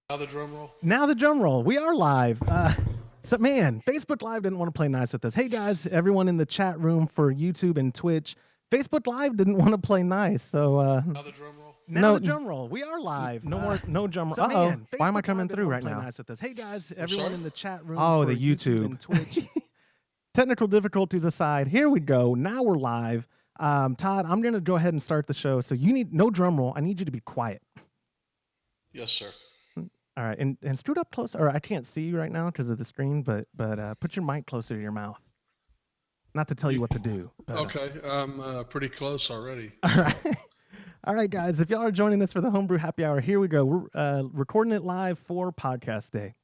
Now the drum roll. Now the drum roll. We are live. So man, Facebook Live didn't want to play nice with us. Hey guys, everyone in the chat room for YouTube and Twitch, Facebook Live didn't want to play nice. So Now the drum roll. now the drum roll. We are live. No drum roll. So man, Why am I Facebook coming Live through didn't right play now? nice With us. Hey guys, everyone sorry? in the chat room. Oh, for the YouTube. and Twitch. Technical difficulties aside, here we go. Now we're live. Todd, I'm gonna go ahead and start the show. So you need no drum roll. I need you to be quiet. Yes, sir. All right, and scoot up closer. Or I can't see you right now because of the screen, but put your mic closer to your mouth. Not to tell you what to do. But, Okay, I'm pretty close already. All right. All right, guys. If y'all are joining us for the Homebrew Happy Hour, here we go. We're recording it live for Podcast Day.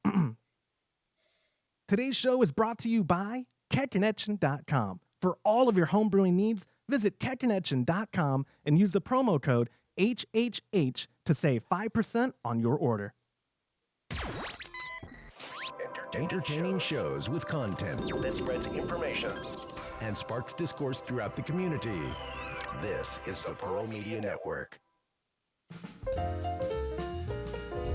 Today's show is brought to you by CatConnection.com. For all of your homebrewing needs, visit CatConnection.com and use the promo code HHH to save 5% on your order. Entertaining shows with content that spreads information and sparks discourse throughout the community. This is the Pearl Media Network.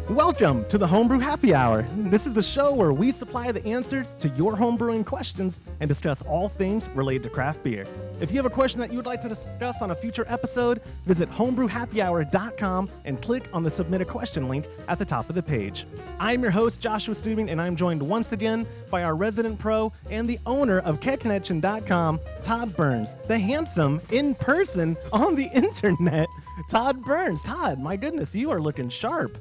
Welcome to the Homebrew Happy Hour. This is the show where we supply the answers to your homebrewing questions and discuss all things related to craft beer. If you have a question that you would like to discuss on a future episode, visit homebrewhappyhour.com and click on the Submit a Question link at the top of the page. I'm your host, Joshua Stubing, and I'm joined once again by our resident pro and the owner of CatConnection.com, Todd Burns, the handsome, in person, on the internet, Todd Burns. Todd, my goodness, you are looking sharp.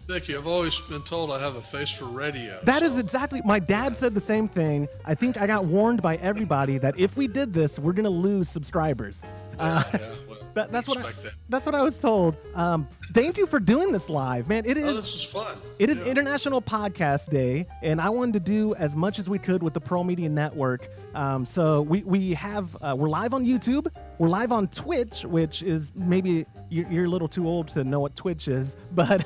Thank you. I've always been told I have a face for radio. That is exactly, my dad said the same thing. I think I got warned by everybody that if we did this, we're going to lose subscribers. Well, That's what respect that. that's what I was told. Thank you for doing this live, man. It Oh, is this is fun. it is Yeah. International Podcast Day, and I wanted to do as much as we could with the Pearl Media Network. So we have we're live on YouTube, we're live on Twitch, which is maybe you're a little too old to know what Twitch is, but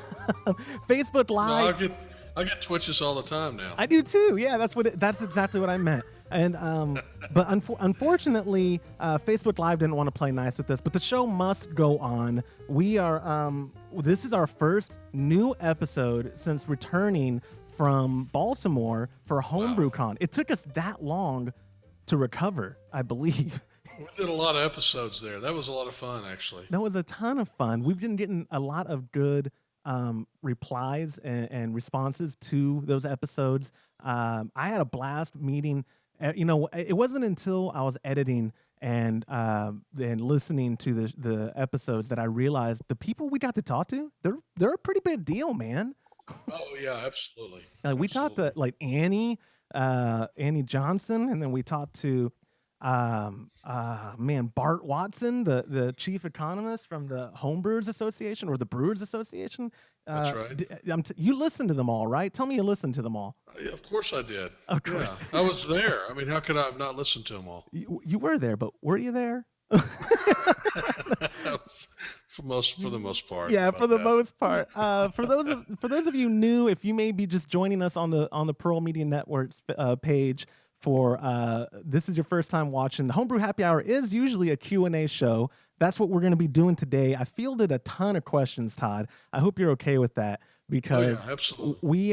Facebook No, Live. I get twitches all the time now. I do too. Yeah, that's exactly what I meant. And but unfortunately, Facebook Live didn't want to play nice with this. But the show must go on. We are this is our first new episode since returning from Baltimore for HomebrewCon. It took us that long to recover, I believe. We did a lot of episodes there. That was a lot of fun, actually. That was a ton of fun. We've been getting a lot of good replies and responses to those episodes. I had a blast meeting. It wasn't until I was editing and listening to the episodes that I realized the people we got to talk to, they're a pretty big deal, man. Oh yeah, absolutely. We talked to like Annie Johnson, and then we talked to Bart Watson, the chief economist from the Homebrewers Association or the Brewers Association. That's right. You listened to them all, right? Tell me you listened to them all. Yeah, of course I did. Of course. Yeah, I was there. I mean, how could I have not listened to them all? You were there, but were you there? That was for the most part. Yeah, for the that. most part. For those of you new, if you may be just joining us on the Pearl Media Network's page for this is your first time watching, the Homebrew Happy Hour is usually a Q&A show. That's what we're going to be doing today. I fielded a ton of questions, Todd. I hope you're okay with that because we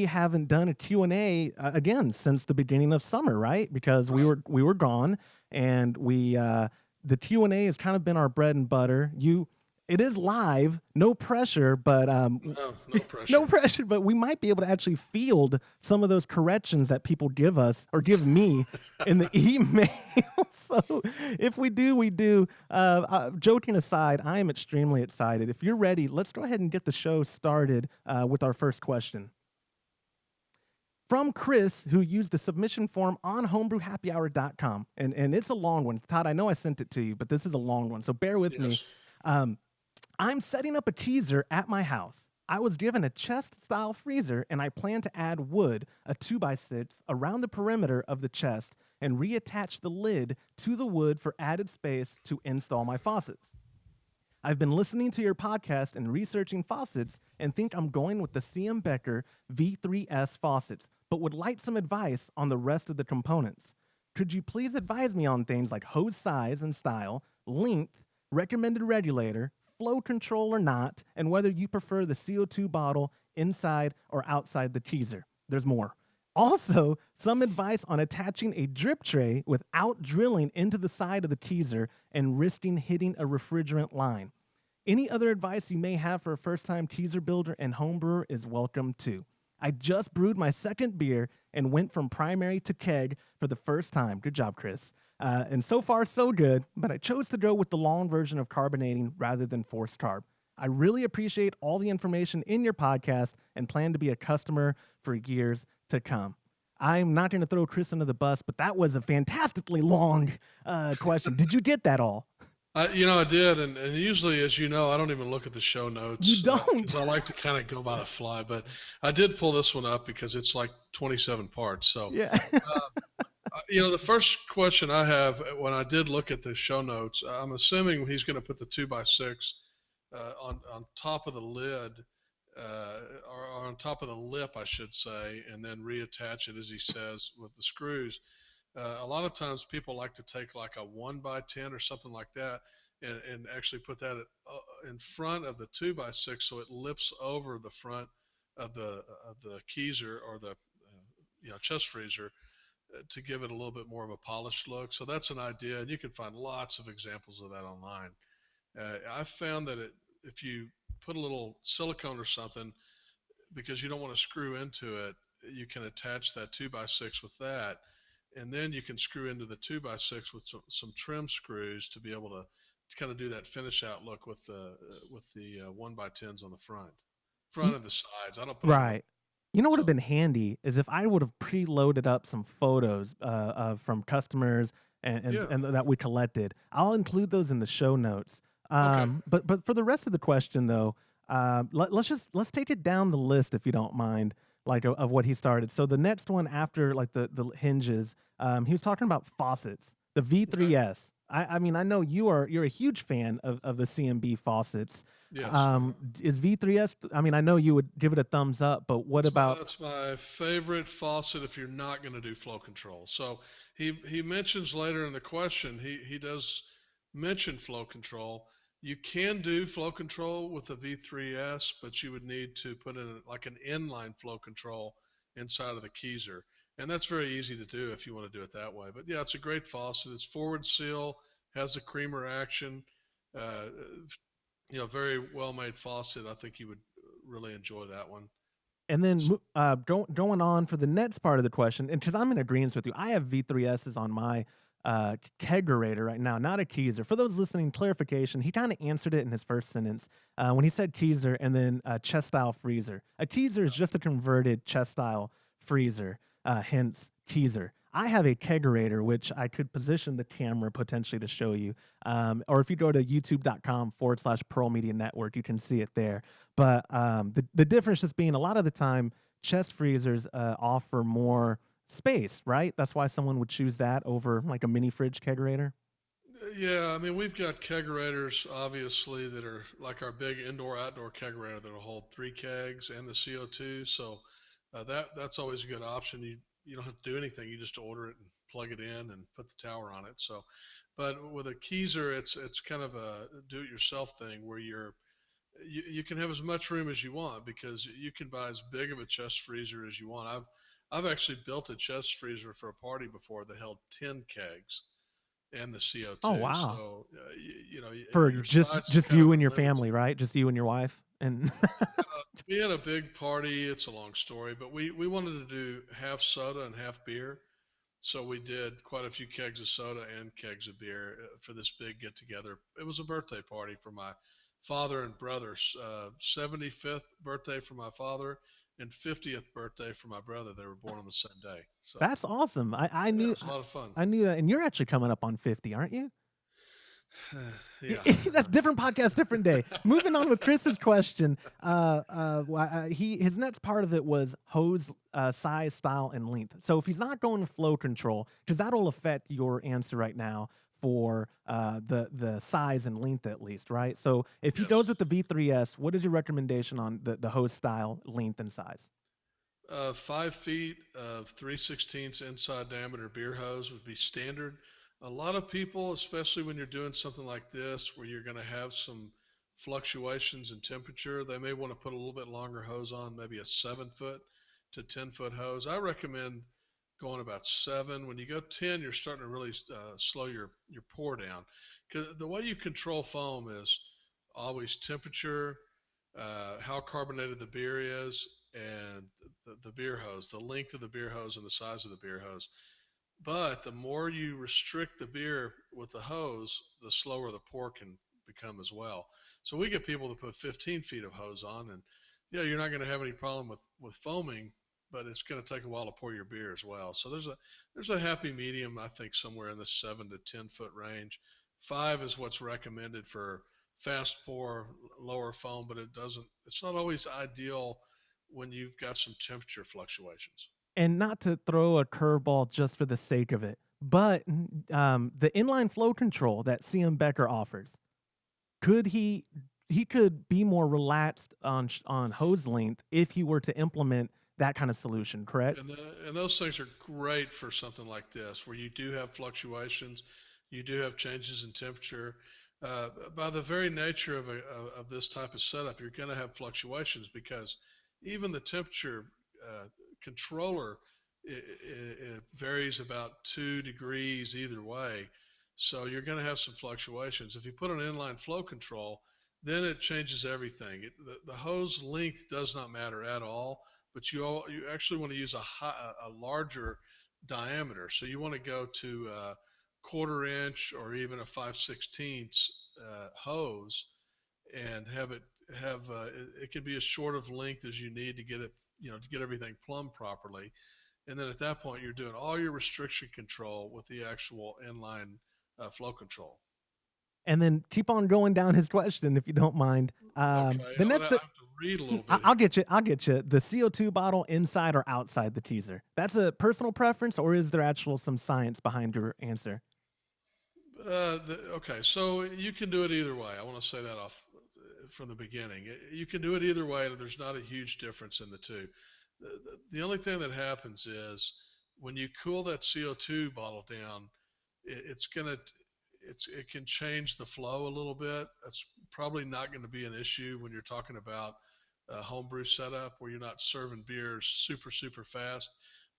haven't done a Q&A again since the beginning of summer, right? Because we were gone, and the Q&A has kind of been our bread and butter. It is live, no pressure, but no pressure. no pressure. But we might be able to actually field some of those corrections that people give us or give me in the email. So if we do, we do. Joking aside, I am extremely excited. If you're ready, let's go ahead and get the show started with our first question. From Chris, who used the submission form on homebrewhappyhour.com. And it's a long one. Todd, I know I sent it to you, but this is a long one, so bear with me. I'm setting up a keezer at my house. I was given a chest-style freezer, and I plan to add wood, a 2x6, around the perimeter of the chest and reattach the lid to the wood for added space to install my faucets. I've been listening to your podcast and researching faucets and think I'm going with the CM Becker V3S faucets, but would like some advice on the rest of the components. Could you please advise me on things like hose size and style, length, recommended regulator, flow control or not, and whether you prefer the CO2 bottle inside or outside the keezer. There's more. Also, some advice on attaching a drip tray without drilling into the side of the keezer and risking hitting a refrigerant line. Any other advice you may have for a first-time keezer builder and homebrewer is welcome too. I just brewed my second beer and went from primary to keg for the first time. Good job, Chris. And so far, so good, but I chose to go with the long version of carbonating rather than forced carb. I really appreciate all the information in your podcast and plan to be a customer for years to come. I'm not going to throw Chris under the bus, but that was a fantastically long question. Did you get that all? I did, and usually, as you know, I don't even look at the show You notes don't. because I like to kind of go by the fly. But I did pull this one up because it's like 27 parts. So, Yeah. the first question I have when I did look at the show notes, I'm assuming he's going to put the 2x6 on top of the lid, or on top of the lip, I should say, and then reattach it, as he says, with the screws. A lot of times people like to take like a 1x10 or something like that and actually put that in front of the 2x6 so it lips over the front of the keezer or the chest freezer to give it a little bit more of a polished look. So that's an idea, and you can find lots of examples of that online. I've found that if you put a little silicone or something, because you don't want to screw into it, you can attach that 2x6 with that, and then you can screw into the 2x6 with some trim screws to be able to kind of do that finish out look with the 1x10s on the front and the sides. I don't put them on the Right. You know what would have so been handy is if I would have preloaded up some photos from customers yeah. and that we collected. I'll include those in the show notes. Okay. But for the rest of the question though, let's take it down the list if you don't mind, like of what he started. So the next one after like the hinges, he was talking about faucets, the Okay. V3S. I mean I know you're a huge fan of the CMB faucets. Yes. Is V3S? I mean, I know you would give it a thumbs up, but what That's my about? that's my favorite faucet if you're not going to do flow control. So he mentions later in the question he does mention flow control. You can do flow control with the V3S, but you would need to put in like an inline flow control inside of the keezer, and that's very easy to do if you want to do it that way. But yeah, it's a great faucet. It's forward seal, has a creamer action. Uh, very well made faucet. I think you would really enjoy that one. And then going on for the next part of the question, and because I'm in agreement with you, I have V3Ss on my kegerator right now, not a keezer. For those listening, clarification, he kind of answered it in his first sentence when he said keezer and then chest style freezer. A keezer is just a converted chest style freezer, hence keezer. I have a kegerator, which I could position the camera potentially to show you. Or if you go to youtube.com/Pearl Media Network, you can see it there. But the difference just being a lot of the time, chest freezers offer more space, right? That's why someone would choose that over like a mini fridge kegerator. Yeah, I mean, we've got kegerators, obviously, that are like our big indoor-outdoor kegerator that'll hold 3 kegs and the CO2. So that's always a good option. You don't have to do anything. You just order it and plug it in and put the tower on it. So, but with a keezer, it's kind of a do-it-yourself thing where you can have as much room as you want because you can buy as big of a chest freezer as you want. I've actually built a chest freezer for a party before that held 10 kegs and the Oh CO2. wow! So For your size is just kind of you and your unlimited. family, right? Just you and your wife, and We had a big party. It's a long story, but we wanted to do half soda and half beer. So we did quite a few kegs of soda and kegs of beer for this big get together. It was a birthday party for my father and brother's 75th birthday for my father and 50th birthday for my brother. They were born on the same day. So that's awesome. yeah, it was a lot of fun. I knew that, and you're actually coming up on 50, aren't you? Yeah. That's different podcast, different day. Moving on with Chris's question, his next part of it was hose size, style, and length. So if he's not going flow control, because that'll affect your answer right now for the size and length at least, right? So if he Yes. goes with the V3S, what is your recommendation on the hose style, length, and size? 5 feet of 3/16 inside diameter beer hose would be standard. A lot of people, especially when you're doing something like this, where you're going to have some fluctuations in temperature, they may want to put a little bit longer hose on, maybe a 7 foot to 10 foot hose. I recommend going about 7. When you go 10, you're starting to really slow your pour down. Because the way you control foam is always temperature, how carbonated the beer is, and the beer hose, the length of the beer hose, and the size of the beer hose. But the more you restrict the beer with the hose, the slower the pour can become as well. So we get people to put 15 feet of hose on, and yeah, you're not going to have any problem with foaming, but it's going to take a while to pour your beer as well. So there's a happy medium, I think, somewhere in the 7 to 10 foot range. 5 is what's recommended for fast pour, lower foam, but it's not always ideal when you've got some temperature fluctuations. And not to throw a curveball just for the sake of it, but the inline flow control that CM Becker offers, could he could be more relaxed on hose length if he were to implement that kind of solution, correct? And those things are great for something like this, where you do have fluctuations, you do have changes in temperature. By the very nature of this type of setup, you're going to have fluctuations because even the temperature uh, controller it varies about 2 degrees either way. So you're going to have some fluctuations. If you put an inline flow control, then it changes everything. The hose length does not matter at all, but you actually want to use a larger diameter. So you want to go to a 1/4 inch or even a 5/16 hose and it can be as short of length as you need to get it, to get everything plumbed properly. And then at that point, you're doing all your restriction control with the actual inline flow control. And then keep on going down his question if you don't mind. Okay, The I'm next, gonna I have to read a little bit I'll here. get you. I'll get you. The CO2 bottle inside or outside the teaser. That's a personal preference, or is there actual some science behind your answer? Okay, so you can do it either way. I want to say that off from the beginning. You can do it either way, and there's not a huge difference in the two. The only thing that happens is when you cool that CO2 bottle down, it's gonna it can change the flow a little bit. That's probably not going to be an issue when you're talking about a homebrew setup where you're not serving beers super fast.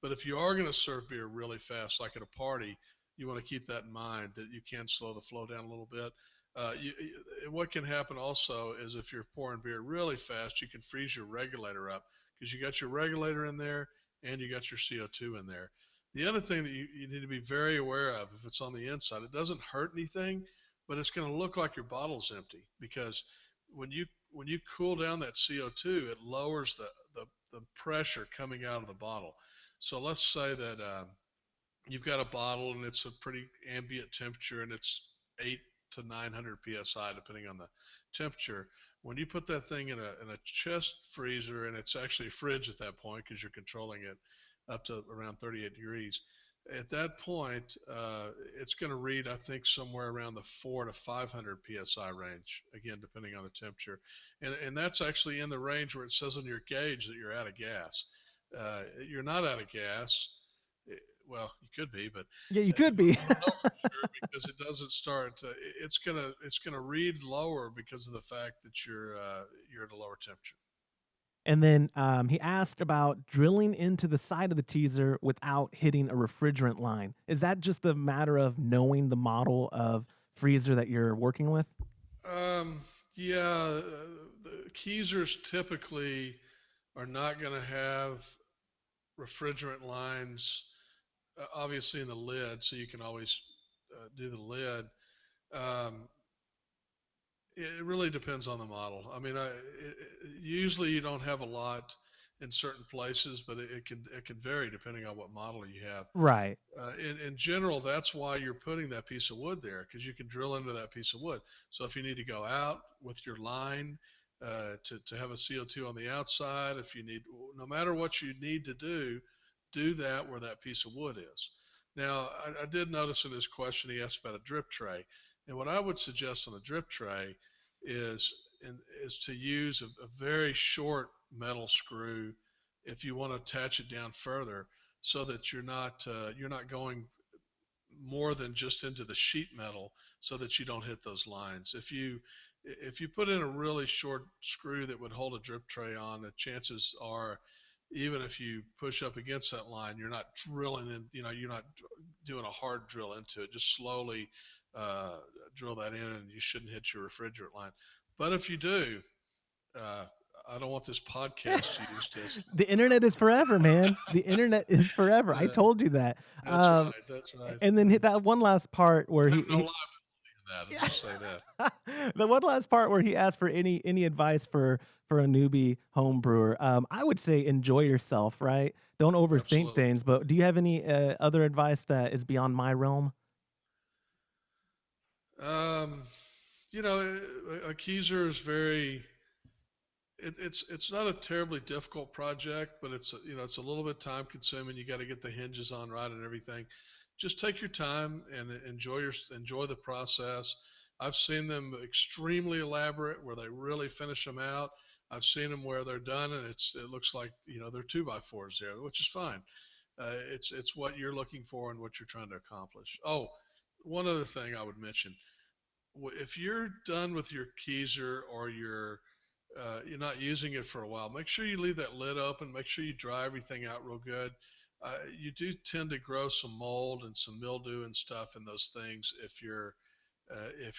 But if you are going to serve beer really fast, like at a party, you want to keep that in mind that you can slow the flow down a little bit. What can happen also is if you're pouring beer really fast, you can freeze your regulator up because you got your regulator in there and you got your CO2 in there. The other thing that you need to be very aware of, if it's on the inside, it doesn't hurt anything, but it's going to look like your bottle's empty because when you cool down that CO2, it lowers the pressure coming out of the bottle. So let's say that you've got a bottle and it's a pretty ambient temperature and it's 8 to 900 psi depending on the temperature. When you put that thing in a chest freezer, and it's actually a fridge at that point because you're controlling it up to around 38 degrees, at that point it's going to read, I think, somewhere around the 4 to 500 psi range, again depending on the temperature. And that's actually in the range where it says on your gauge that you're out of gas. You're not out of gas. Well, you could be, but Yeah, you could be. you don't know for sure because it doesn't start. It's gonna read lower because of the fact that you're at a lower temperature. And then he asked about drilling into the side of the teaser without hitting a refrigerant line. Is that just a matter of knowing the model of freezer that you're working with? Um, yeah, the Keezers typically are not going to have refrigerant lines, obviously in the lid, so you can always do the lid. Um, it really depends on the model. I mean, usually you don't have a lot in certain places, but it can vary depending on what model you have. Right. In general, that's why you're putting that piece of wood there because you can drill into that piece of wood. So if you need to go out with your line to have a CO2 on the outside, if you need, no matter what you need to do that where that piece of wood is. Now, I did notice in his question he asked about a drip tray, and what I would suggest on a drip tray is is to use a very short metal screw if you want to attach it down further so that you're not going more than just into the sheet metal so that you don't hit those lines. if you put in a really short screw that would hold a drip tray on, the chances are, even if you push up against that line, you're not drilling in, you're not doing a hard drill into it. Just slowly uh, drill that in, and you shouldn't hit your refrigerant line. But if you do, uh, I don't want this podcast used as. The internet is forever, man. The internet is forever. I Yeah, told you that. that's Um, right. That's right. and then hit that one last part where I have no he liability in that. I'll yeah. just say that. The one last part where he asked for any advice for a newbie home brewer. I would say enjoy yourself, right? Don't overthink Absolutely. things. But do you have any other advice that is beyond my realm? Um, a keezer is very. It's not a terribly difficult project, but it's a little bit time consuming. You got to get the hinges on right and everything. Just take your time and enjoy the process. I've seen them extremely elaborate where they really finish them out. I've seen them where they're done and it looks like they're 2x4s there, which is fine. It's what you're looking for and what you're trying to accomplish. Oh, one other thing I would mention: if you're done with your keezer or you're not using it for a while, make sure you leave that lid open. Make sure you dry everything out real good. You do tend to grow some mold and some mildew and stuff in those things if you're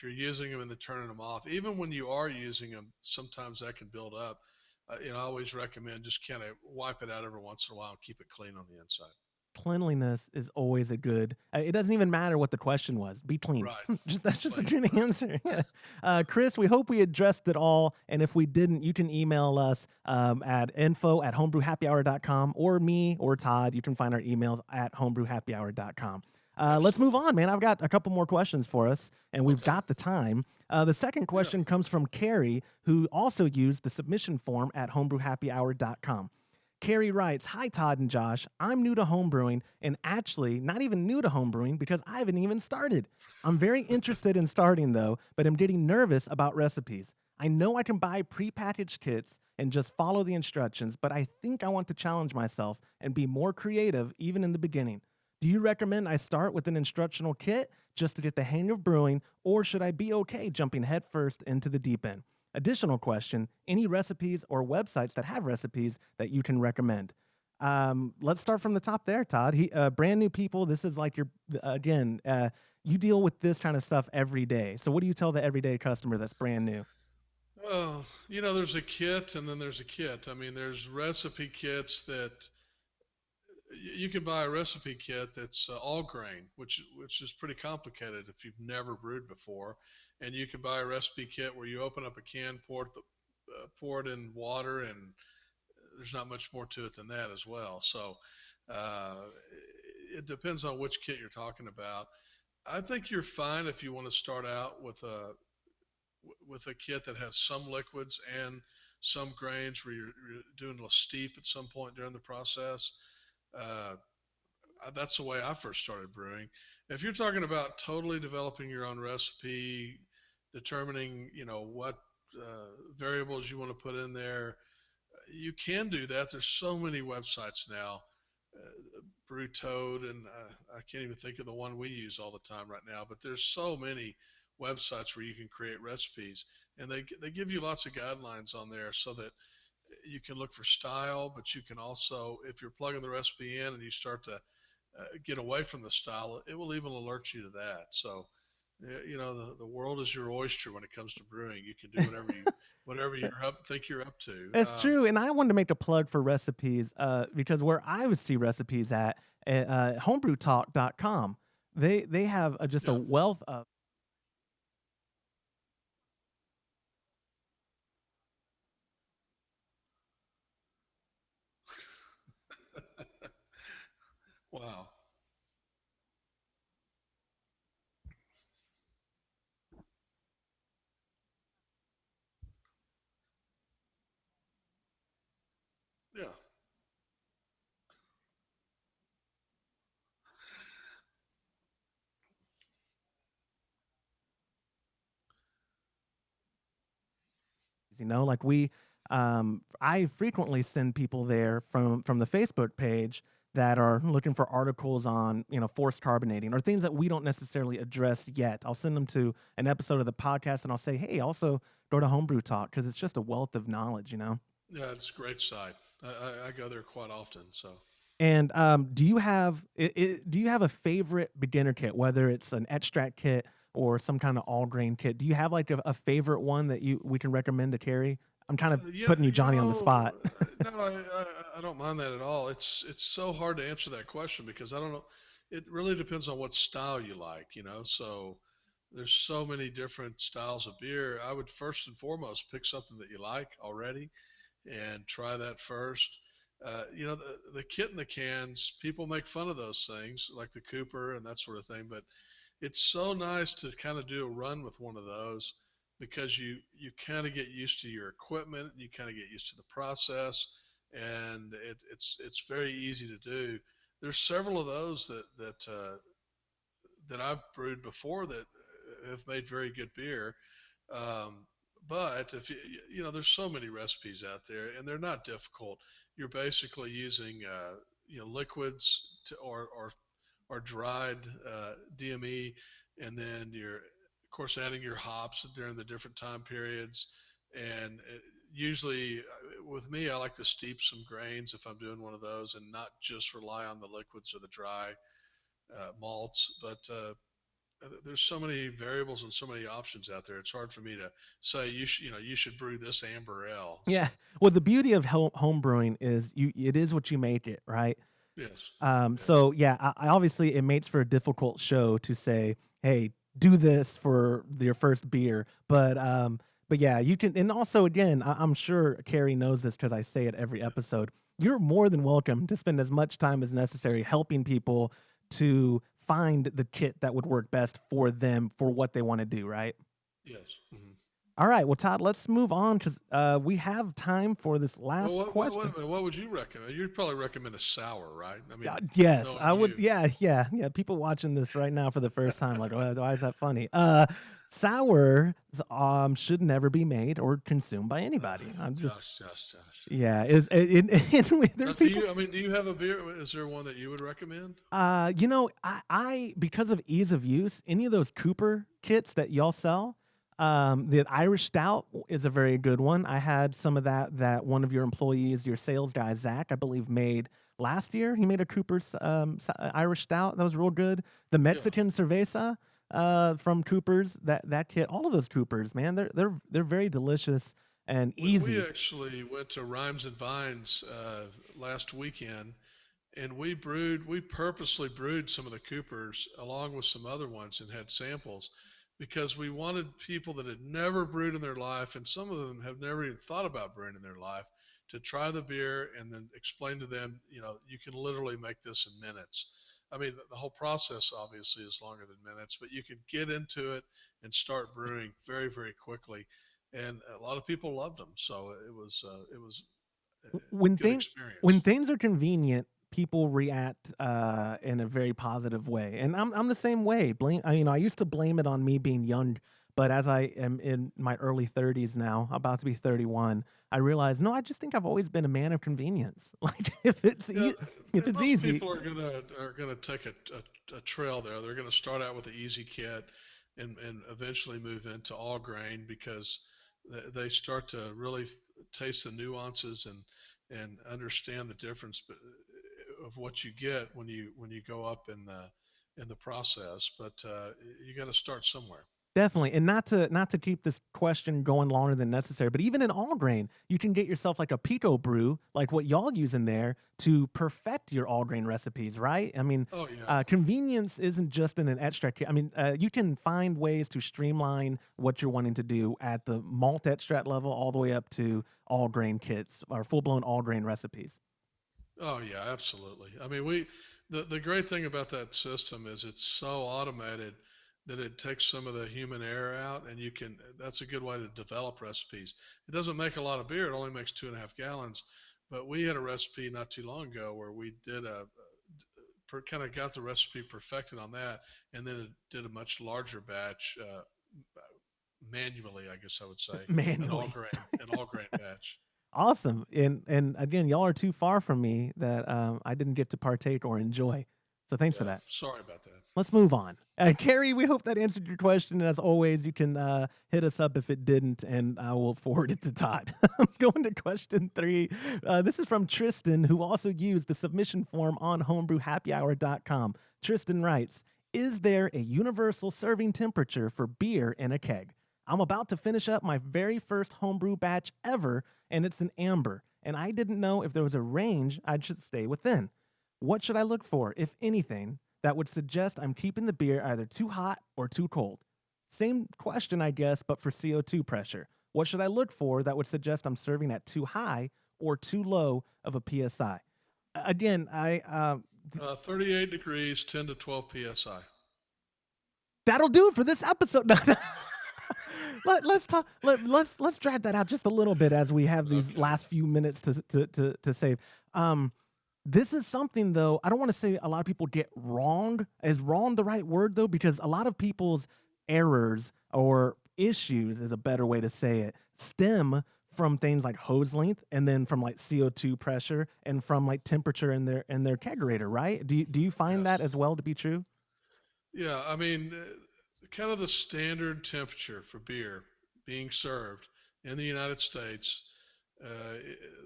using them and then turning them off. Even when you are using them, sometimes that can build up. I always recommend just kind of wipe it out every once in a while and keep it clean on the inside. Cleanliness is always a good. It doesn't even matter what the question was. Be clean. Right. Just that's just a Clean. good answer. Yeah. Chris, we hope we addressed it all. And if we didn't, you can email us at info@homebrewhappyhour.com, or me or Todd. You can find our emails at homebrewhappyhour.com. Let's move on, man. I've got a couple more questions for us, and we've Okay. got the time. The second Yeah. question comes from Carrie, who also used the submission form at homebrewhappyhour.com. Carrie writes, "Hi, Todd and Josh. I'm new to homebrewing, and actually not even new to homebrewing because I haven't even started. I'm very interested in starting, though, but I'm getting nervous about recipes. I know I can buy prepackaged kits and just follow the instructions, but I think I want to challenge myself and be more creative even in the beginning. Do you recommend I start with an instructional kit just to get the hang of brewing, or should I be okay jumping headfirst into the deep end? Additional question, any recipes or websites that have recipes that you can recommend?" Let's start from the top there, Todd. Brand new people, this is like again, you deal with this kind of stuff every day. So what do you tell the everyday customer that's brand new? Well, there's a kit and then there's a kit. I mean, there's recipe kits that you can buy a recipe kit that's all grain, which is pretty complicated if you've never brewed before, and you can buy a recipe kit where you open up a can, pour it in water, and there's not much more to it than that as well. So uh, it depends on which kit you're talking about. I think you're fine if you want to start out with a kit that has some liquids and some grains where you're doing a steep at some point during the process. Uh, that's the way I first started brewing. If you're talking about totally developing your own recipe, determining what variables you want to put in there, you can do that. There's so many websites now, Brew Toad, and I can't even think of the one we use all the time right now. But there's so many websites where you can create recipes, and they give you lots of guidelines on there so that you can look for style, but you can also, if you're plugging the recipe in and you start to get away from the style, it will even alert you to that. So, the world is your oyster when it comes to brewing. You can do whatever think you're up to. That's true. And I wanted to make a plug for recipes because where I would see recipes at homebrewtalk.com, they have just a Yeah. wealth of. Wow. Yeah. Like I frequently send people there from the Facebook page that are looking for articles on, forced carbonating or things that we don't necessarily address yet. I'll send them to an episode of the podcast and I'll say, hey, also go to Homebrew Talk because it's just a wealth of knowledge. Yeah, it's a great site. I go there quite often. So And do you have a favorite beginner kit, whether it's an extract kit or some kind of all grain kit? Do you have like a favorite one that we can recommend to carry? I'm kind of yeah, putting you, Johnny, on the spot. no, I don't mind that at all. It's so hard to answer that question because I don't know. It really depends on what style you like, you know. So there's so many different styles of beer. I would first and foremost pick something that you like already and try that first. The kit and the cans, people make fun of those things like the Cooper and that sort of thing, but it's so nice to kind of do a run with one of those because you kind of get used to your equipment, you kind of get used to the process, and it's very easy to do. There's several of those that I've brewed before that have made very good beer. Um, but if there's so many recipes out there, and they're not difficult. You're basically using liquids or dried DME, and then you're of course adding your hops during the different time periods. And usually, with me, I like to steep some grains if I'm doing one of those, and not just rely on the liquids or the dry malts. But there's so many variables and so many options out there. It's hard for me to say you should brew this amber ale. Yeah. So Well, the beauty of home brewing is it is what you make it, right? yes, yeah, So yeah, I obviously it makes for a difficult show to say, hey, do this for your first beer, but yeah, you can. And also, again, I'm sure Carrie knows this because I say it every episode. You're more than welcome to spend as much time as necessary helping people to find the kit that would work best for them for what they want to do, right? yes. Hmm. All right, well, Todd, let's move on because we have time for this Well, last wait a question. minute. What would you recommend? You'd probably recommend a sour, right? I mean, Yes, knowing I would. you. Yeah, yeah, yeah. People watching this right now for the first time, like, why is that funny? Sour should never be made or consumed by anybody. I'm just, Josh. yeah. There's Do people. you? I mean, do you have a beer? Is there one that you would recommend? I because of ease of use, any of those Cooper kits that y'all sell, the Irish Stout is a very good one. I had some of that one of your employees, your sales guy Zach, I believe, made last year. He made a Cooper's Irish Stout that was real good. The Yeah. Mexican Cerveza from Cooper's, that kit, all of those Coopers, man, they're very delicious and We easy. actually went to Rhymes and Vines last weekend, and we purposely brewed some of the Coopers along with some other ones and had samples because we wanted people that had never brewed in their life, and some of them have never even thought about brewing in their life, to try the beer and then explain to them, you can literally make this in minutes. I mean, the whole process obviously is longer than minutes, but you can get into it and start brewing very, very quickly. And a lot of people loved them, so it was a when good thing when experience. things are convenient, people react in a very positive way, and I'm the same way. I used to blame it on me being young, but as I am in my early 30s now, about to be 31, I realize no, I just think I've always been a man of convenience. Like Yeah, if and it's most easy. people are gonna take a trail there. They're gonna start out with the easy kit, and eventually move into all grain because they start to really taste the nuances and understand the difference of what you get when you go up in the process. But you got to start somewhere. Definitely, and not to keep this question going longer than necessary, but even in all grain, you can get yourself like a pico brew, like what y'all use in there, to perfect your all grain recipes, right? I mean, Oh yeah. convenience isn't just in an extract. I mean, you can find ways to streamline what you're wanting to do at the malt extract level, all the way up to all grain kits or full blown all grain recipes. Oh yeah, absolutely. I mean, the great thing about that system is it's so automated that it takes some of the human error out, and that's a good way to develop recipes. It doesn't make a lot of beer; it only makes 2.5 gallons. But we had a recipe not too long ago where we did kind of got the recipe perfected on that, and then it did a much larger batch manually, I guess I would say, an all Manually. grain an all grain batch. Awesome. And again, y'all are too far from me that I didn't get to partake or enjoy. So thanks for Yeah, that. sorry about that. Let's move on. Carrie, we hope that answered your question. And as always, you can hit us up if it didn't, and I will forward it to Todd. Going to question 3. This is from Tristan, who also used the submission form on homebrewhappyhour.com. Tristan writes, is there a universal serving temperature for beer in a keg? I'm about to finish up my very first homebrew batch ever, and it's an amber, and I didn't know if there was a range I should stay within. What should I look for, if anything, that would suggest I'm keeping the beer either too hot or too cold? Same question, I guess, but for CO2 pressure. What should I look for that would suggest I'm serving at too high or too low of a PSI? Again, 38 degrees, 10 to 12 psi. that'll do it for this episode. Let's talk. Let's drag that out just a little bit as we have these Okay. last few minutes to save. This is something though. I don't want to say a lot of people get wrong. Is wrong the right word though? Because a lot of people's errors or issues is a better way to say it stem from things like hose length and then from like CO2 pressure and from like temperature in their kegerator, right? Do you find that Yes. as well to be true? Yeah, I mean, kind of the standard temperature for beer being served in the United States,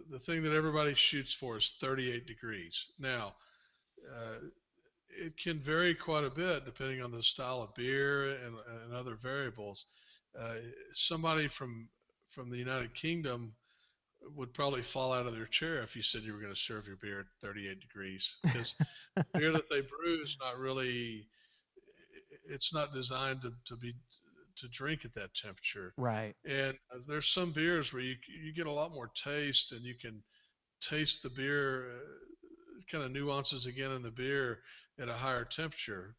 the thing that everybody shoots for is 38 degrees. Now, uh, it can vary quite a bit depending on the style of beer and other variables. Uh, Somebody from the United Kingdom would probably fall out of their chair if you said you were going to serve your beer at 38 degrees because the beer that they brew is not really, it's not designed to be to drink at that temperature. Right. And there's some beers where you get a lot more taste and you can taste the beer, kind of nuances again in the beer at a higher temperature.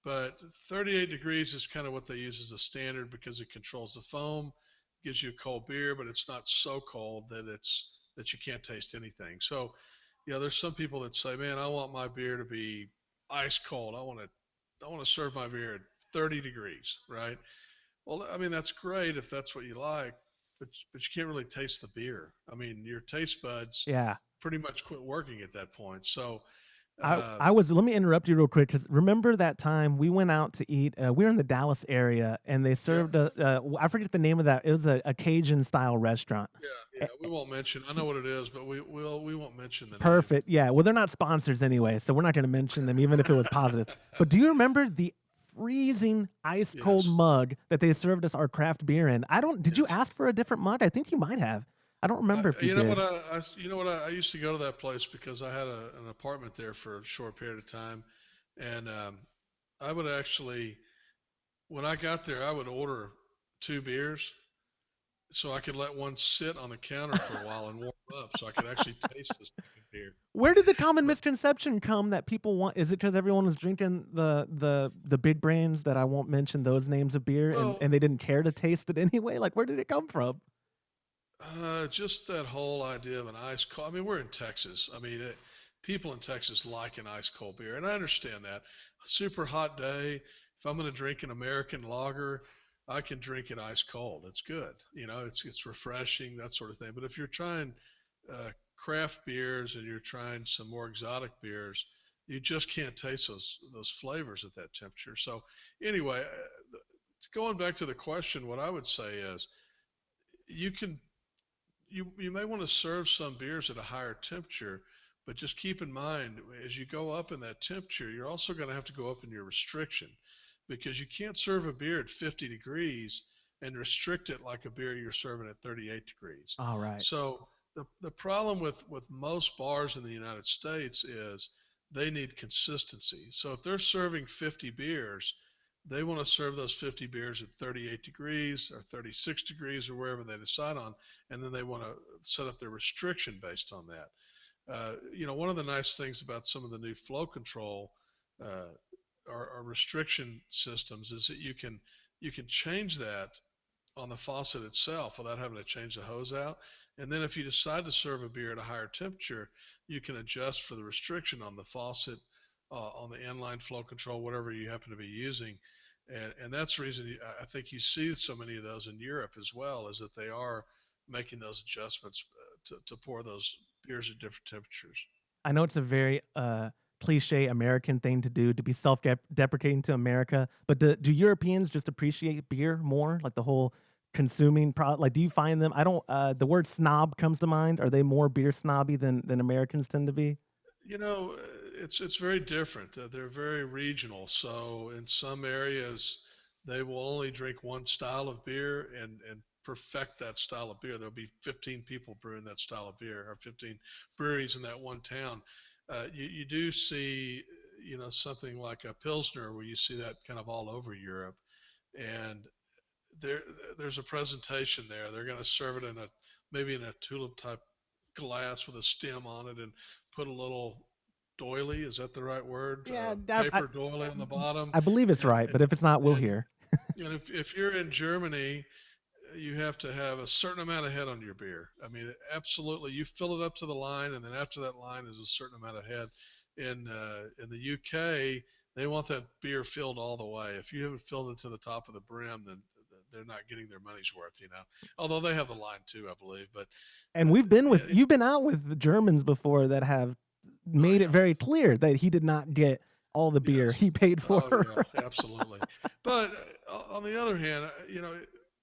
But 38 degrees is kind of what they use as a standard because it controls the foam, gives you a cold beer, but it's not so cold that you can't taste anything. So, there's some people that say, "Man, I want my beer to be ice cold. I want to serve my beer at 30 degrees, right?" Well, I mean that's great if that's what you like, but you can't really taste the beer. I mean, your taste buds Yeah. pretty much quit working at that point. So, I uh, I was let me interrupt you real quick because remember that time we went out to eat. We were in the Dallas area and they yeah, served I forget the name of that. It was a Cajun style restaurant. yeah. We won't mention. I know what it is, but we won't mention the name. Perfect. Yeah. Well, they're not sponsors anyway, so we're not going to mention them, even if it was positive. But do you remember the freezing ice cold Yes, mug that they served us our craft beer in? I don't. Did you yes. ask for a different mug? I think you might have. I don't remember if you You know what did. I used to go to that place because I had an apartment there for a short period of time, and I would actually, when I got there, I would order 2 beers so I could let one sit on the counter for a while and warm up, so I could actually taste the second beer. Where did the common But misconception come that people want? Is it because everyone was drinking the big brands that I won't mention those names of beer well, and they didn't care to taste it anyway? Like, where did it come from? just that whole idea of an ice cold. I mean, we're in Texas. I mean, people in Texas like an ice cold beer, and I understand that. A super hot day, if I'm going to drink an American lager, I can drink it ice cold. It's good. It's refreshing, that sort of thing. But if you're trying craft beers and you're trying some more exotic beers, you just can't taste those flavors at that temperature. So anyway, going back to the question, what I would say is you can you may want to serve some beers at a higher temperature, but just keep in mind as you go up in that temperature, you're also going to have to go up in your restriction because you can't serve a beer at 50 degrees and restrict it like a beer you're serving at 38 degrees. All right. So the problem with most bars in the United States is they need consistency. So if they're serving 50 beers, they want to serve those 50 beers at 38 degrees or 36 degrees or wherever they decide on, and then they want to set up their restriction based on that. One of the nice things about some of the new flow control uh, or restriction systems is that you can change that on the faucet itself without having to change the hose out. And then if you decide to serve a beer at a higher temperature, you can adjust for the restriction on the faucet, on the inline flow control, whatever you happen to be using. And that's the reason I think you see so many of those in Europe as well, is that they are making those adjustments to pour those beers at different temperatures. I know it's a very cliche American thing to do, to be self-deprecating to America, but do Europeans just appreciate beer more? Like the whole consuming like, do you find them? I don't. The word snob comes to mind. Are they more beer snobby than Americans tend to be? It's very different. They're very regional. So in some areas, they will only drink one style of beer and perfect that style of beer. There'll be 15 people brewing that style of beer, or 15 breweries in that one town. You do see, something like a Pilsner where you see that kind of all over Europe. And there there's a presentation there. They're going to serve it in a maybe in a tulip type glass with a stem on it and put a little doily. Is that the right word? Yeah, Paper doily on the bottom. I believe it's And right, and but if it's not, we'll and, hear. and if you're in Germany, you have to have a certain amount of head on your beer. I mean, absolutely, you fill it up to the line, and then after that line is a certain amount of head. In the UK, they want that beer filled all the way. If you haven't filled it to the top of the brim, then they're not getting their money's worth. Although they have the line too, I believe. But And yeah, you've been out with the Germans before that have oh made it yeah, very clear that he did not get all the beer yes, he paid oh for. yeah, absolutely. But on the other hand,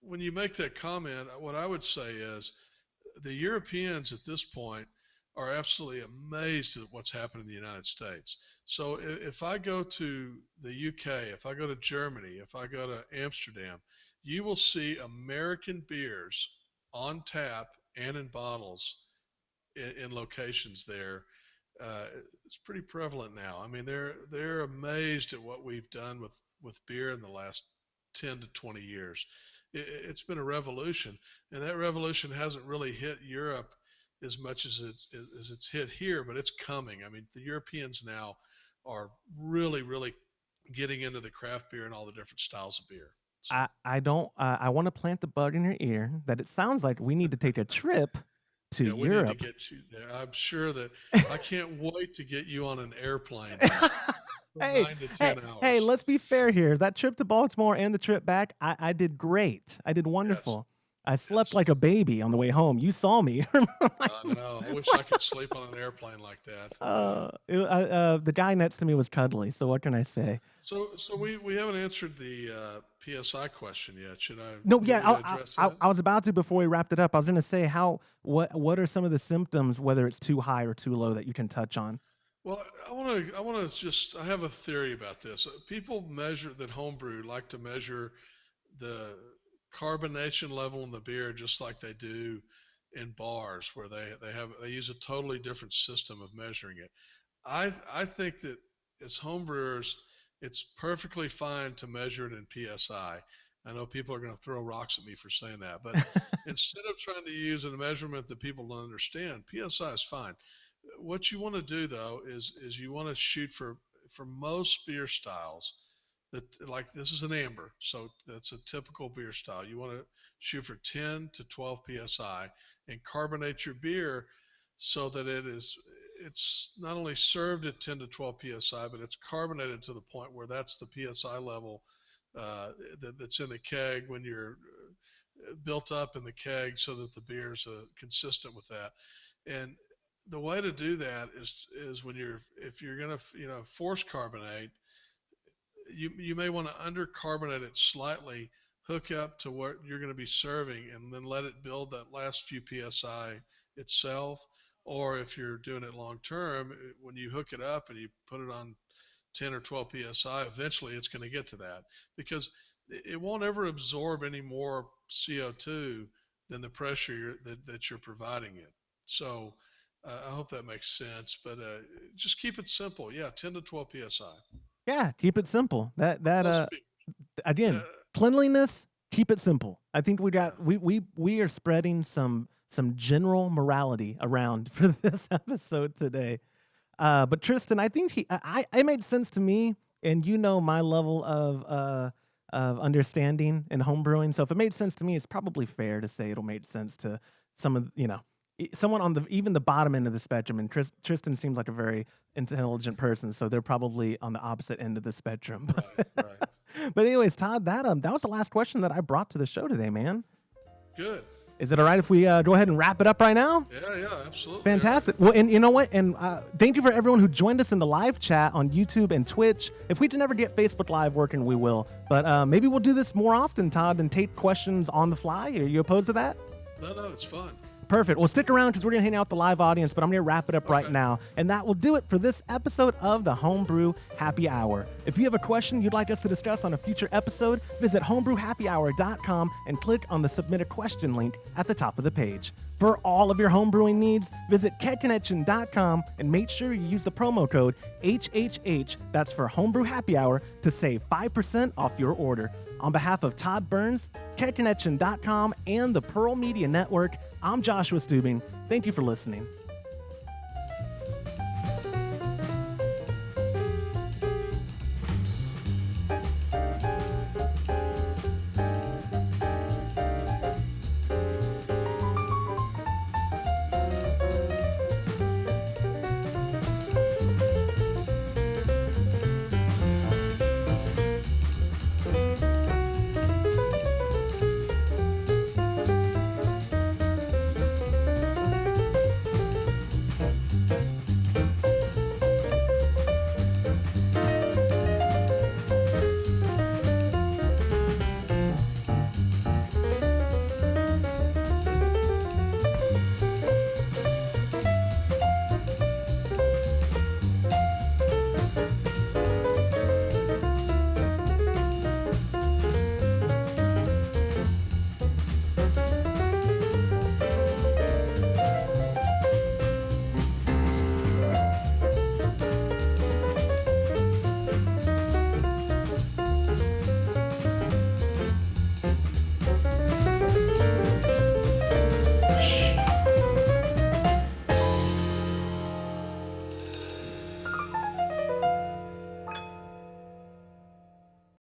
when you make that comment, what I would say is the Europeans at this point are absolutely amazed at what's happened in the United States. So if I go to the UK, if I go to Germany, if I go to Amsterdam, you will see American beers on tap and in bottles in locations there. uh, it's pretty prevalent now. I mean, they're amazed at what we've done with beer in the last 10 to 20 years. It's been a revolution, and that revolution hasn't really hit Europe as much as it's hit here, but it's coming. I mean, the Europeans now are really, really getting into the craft beer and all the different styles of beer. So I don't. I want to plant the bug in your ear that it sounds like we need to take a trip to yeah, we need to Europe. get you there. I'm sure that I can't wait to get you on an airplane for Hey, 9 to 10 hours. let's be fair here. That trip to Baltimore and the trip back, I did great. I did Yes, wonderful. I slept yes. like a baby on the way home. You saw me. I know. I wish I could sleep on an airplane like that. The guy next to me was cuddly. So what can I say? So we haven't answered the PSI question yet. Should I? No, You yeah, want me to address that? I was about to before we wrapped it up. I was going to say what are some of the symptoms, whether it's too high or too low, that you can touch on? Well, I have a theory about this. People measure that homebrew like to measure the carbonation level in the beer just like they do in bars where they use a totally different system of measuring it. I think that as homebrewers, it's perfectly fine to measure it in PSI. I know people are going to throw rocks at me for saying that, but instead of trying to use a measurement that people don't understand, PSI is fine. What you want to do though is you want to shoot for most beer styles that, like, this is an amber, so that's a typical beer style. You want to shoot for 10 to 12 psi and carbonate your beer so that it's not only served at 10 to 12 psi, but it's carbonated to the point where that's the psi level that's in the keg when you're built up in the keg, so that the beer's consistent with that. And the way to do that is when if you're gonna force carbonate, you may want to undercarbonate it slightly, hook up to what you're going to be serving, and then let it build that last few psi itself. Or if you're doing it long term, when you hook it up and you put it on 10 or 12 psi, eventually it's going to get to that, because it won't ever absorb any more CO2 than the pressure that you're providing it. So I hope that makes sense, but just keep it simple. Yeah, 10 to 12 psi. Yeah, keep it simple. That Most people, again, yeah, cleanliness, keep it simple. I think yeah. we are spreading some general morality around for this episode today. But Tristan, I think it made sense to me, and you know my level of understanding in homebrewing. So if it made sense to me, it's probably fair to say it'll make sense to some of someone on even the bottom end of the spectrum. And Tristan seems like a very intelligent person, so they're probably on the opposite end of the spectrum. Right, right. But anyways, Todd, that was the last question that I brought to the show today, man. Good. Is it all right if we go ahead and wrap it up right now? Yeah, absolutely. Fantastic. Well, and you know what? And thank you for everyone who joined us in the live chat on YouTube and Twitch. If we can ever get Facebook Live working, we will. But maybe we'll do this more often, Todd, and take questions on the fly. Are you opposed to that? No, it's fun. Perfect. Well, stick around because we're going to hang out with the live audience, but I'm going to wrap it up right now. And that will do it for this episode of the Homebrew Happy Hour. If you have a question you'd like us to discuss on a future episode, visit homebrewhappyhour.com and click on the Submit a Question link at the top of the page. For all of your homebrewing needs, visit kegconnection.com and make sure you use the promo code HHH, that's for Homebrew Happy Hour, to save 5% off your order. On behalf of Todd Burns, kegconnection.com, and the Pearl Media Network, I'm Joshua Stubing. Thank you for listening.